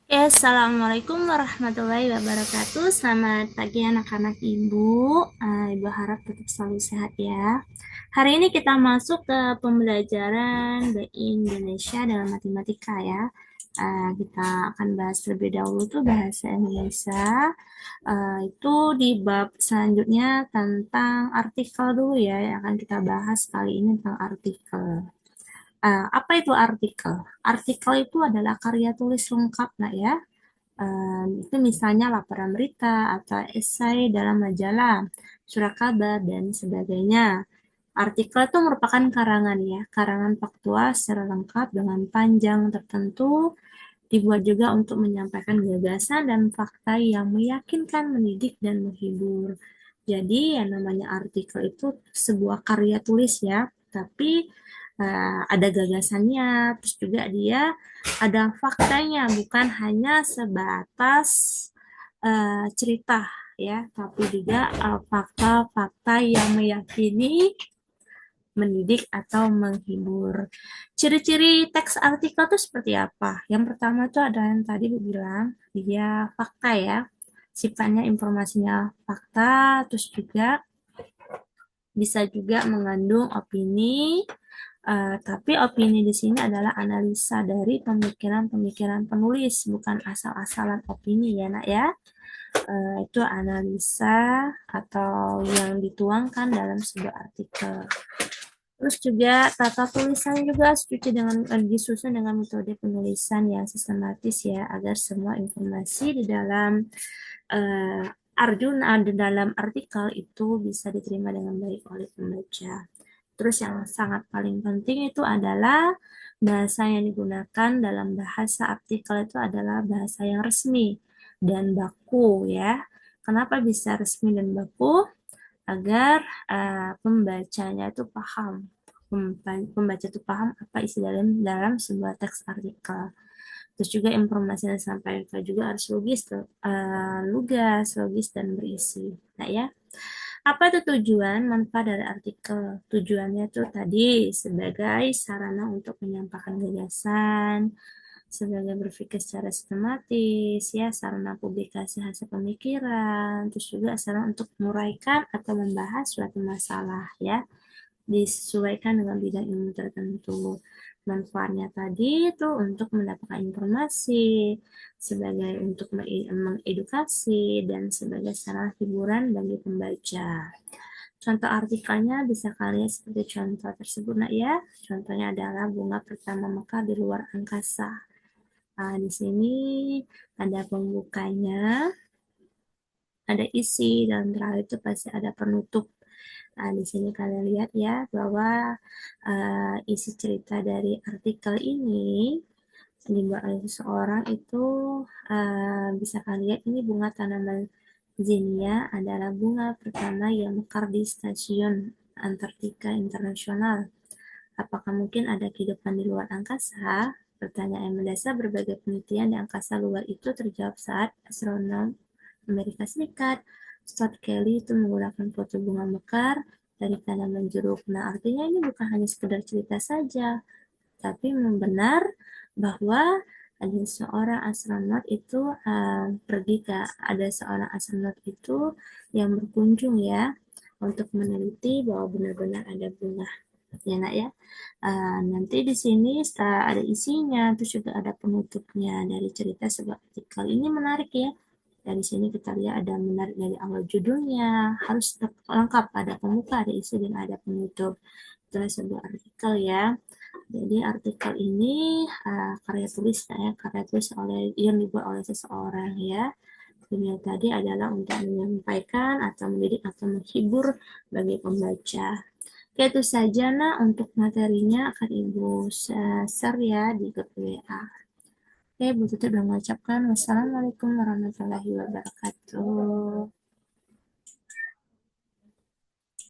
Assalamualaikum warahmatullahi wabarakatuh. Selamat pagi anak-anak Ibu. Ibu harap tetap selalu sehat ya. Hari ini kita masuk ke pembelajaran BI Indonesia dalam matematika ya. Kita akan bahas terlebih dahulu tuh bahasa Indonesia. Itu di bab selanjutnya tentang artikel dulu ya, yang akan kita bahas kali ini tentang artikel. Apa itu artikel? Artikel itu adalah karya tulis lengkap lah ya. Itu misalnya laporan berita atau esai dalam majalah, surat kabar, dan sebagainya. Artikel itu merupakan karangan ya, karangan faktual secara lengkap dengan panjang tertentu, dibuat juga untuk menyampaikan gagasan dan fakta yang meyakinkan, mendidik, dan menghibur. Jadi yang namanya artikel itu sebuah karya tulis ya, tapi ada gagasannya, terus juga dia ada faktanya, bukan hanya sebatas cerita ya, tapi juga fakta-fakta yang meyakini, mendidik atau menghibur. Ciri-ciri teks artikel itu seperti apa? Yang pertama itu ada yang tadi Bu bilang, dia fakta ya. Sifatnya informasinya fakta, terus juga bisa juga mengandung opini, tapi opini di sini adalah analisa dari pemikiran-pemikiran penulis, bukan asal-asalan opini ya nak ya. Itu analisa atau yang dituangkan dalam sebuah artikel. Terus juga tata tulisan juga disusun dengan metode penulisan yang sistematis ya, agar semua informasi di dalam uh, Arjuna di dalam artikel itu bisa diterima dengan baik oleh pembaca. Terus yang sangat paling penting itu adalah bahasa yang digunakan dalam bahasa artikel itu adalah bahasa yang resmi dan baku ya. Kenapa bisa resmi dan baku? Agar pembacanya itu paham, pembaca itu paham apa isi dalam sebuah teks artikel. Terus juga informasi yang disampaikan juga harus lugas, logis dan berisi. Nah ya, apa itu tujuan manfaat dari artikel? Tujuannya itu tadi sebagai sarana untuk menyampaikan gagasan, sebagai berpikir secara sistematis, ya, sarana publikasi hasil pemikiran, terus juga sarana untuk menguraikan atau membahas suatu masalah, ya, disesuaikan dengan bidang ilmu tertentu. Manfaatnya tadi itu untuk mendapatkan informasi, sebagai untuk mengedukasi, dan sebagai sarana hiburan bagi pembaca. Contoh artikelnya bisa kalian seperti contoh tersebut, nak ya. Contohnya adalah bunga pertama mekar di luar angkasa. Nah, di sini ada pembukanya, ada isi, dan terakhir itu pasti ada penutup. Nah, di sini kalian lihat ya bahwa isi cerita dari artikel ini dibuat oleh seseorang itu bisa kalian lihat ini bunga tanaman Zinnia adalah bunga pertama yang mekar di stasiun Antartika Internasional. Apakah mungkin ada kehidupan di luar angkasa? Pertanyaan yang mendasar berbagai penelitian di angkasa luar itu terjawab saat astronom Amerika Serikat Scott Kelly itu menggunakan foto bunga mekar dari tanaman jeruk. Nah, artinya ini bukan hanya sekedar cerita saja, tapi membenar bahwa ada seorang astronot itu ada seorang astronot itu yang berkunjung ya untuk meneliti bahwa benar-benar ada bunga ya nak ya. Nanti di sini setelah ada isinya terus juga ada penutupnya dari cerita sebuah artikel ini menarik ya. Dari sini kita lihat ada menarik dari awal judulnya harus lengkap, ada pembuka, ada isi, dan ada penutup. Itulah sebuah artikel ya. Jadi artikel ini karya tulis ya, karya tulis yang dibuat oleh seseorang ya. Tujuannya tadi adalah untuk menyampaikan atau mendidik atau menghibur bagi pembaca. Oke, itu saja nak untuk materinya akan Ibu share ya di grup WA. Oke, Bu Tuti sudah mengucapkan wassalamualaikum warahmatullahi wabarakatuh.